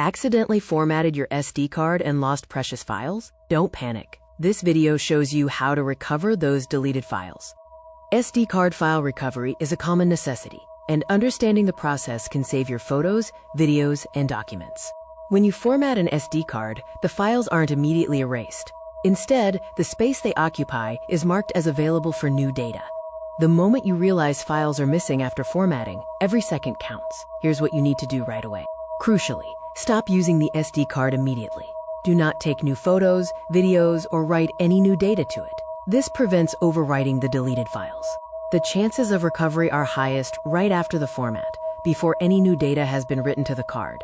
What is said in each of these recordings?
Accidentally formatted your SD card and lost precious files? Don't panic. This video shows you how to recover those deleted files. SD card file recovery is a common necessity, and understanding the process can save your photos, videos, and documents. When you format an SD card, the files aren't immediately erased. Instead, the space they occupy is marked as available for new data. The moment you realize files are missing after formatting, every second counts. Here's what you need to do right away. Crucially, stop using the SD card immediately. Do not take new photos, videos, or write any new data to it. This prevents overwriting the deleted files. The chances of recovery are highest right after the format, before any new data has been written to the card.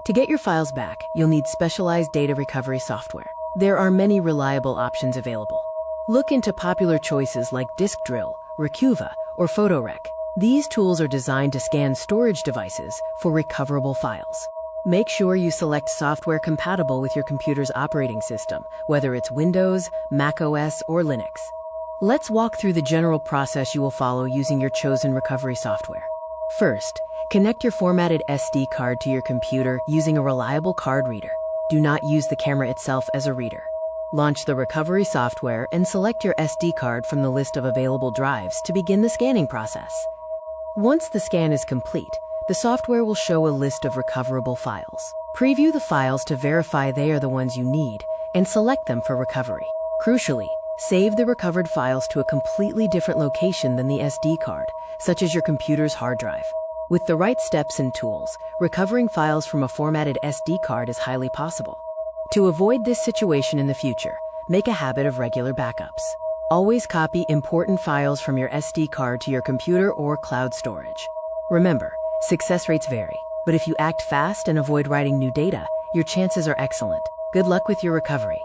To get your files back, you'll need specialized data recovery software. There are many reliable options available. Look into popular choices like Disk Drill, Recuva, or PhotoRec. These tools are designed to scan storage devices for recoverable files. Make sure you select software compatible with your computer's operating system, whether it's Windows, Mac OS, or Linux. Let's walk through the general process you will follow using your chosen recovery software. First, connect your formatted SD card to your computer using a reliable card reader. Do not use the camera itself as a reader. Launch the recovery software and select your SD card from the list of available drives to begin the scanning process. Once the scan is complete, the software will show a list of recoverable files. Preview the files to verify they are the ones you need and select them for recovery. Crucially, save the recovered files to a completely different location than the SD card, such as your computer's hard drive. With the right steps and tools, recovering files from a formatted SD card is highly possible. To avoid this situation in the future, make a habit of regular backups. Always copy important files from your SD card to your computer or cloud storage. Remember, success rates vary, but if you act fast and avoid writing new data, your chances are excellent. Good luck with your recovery.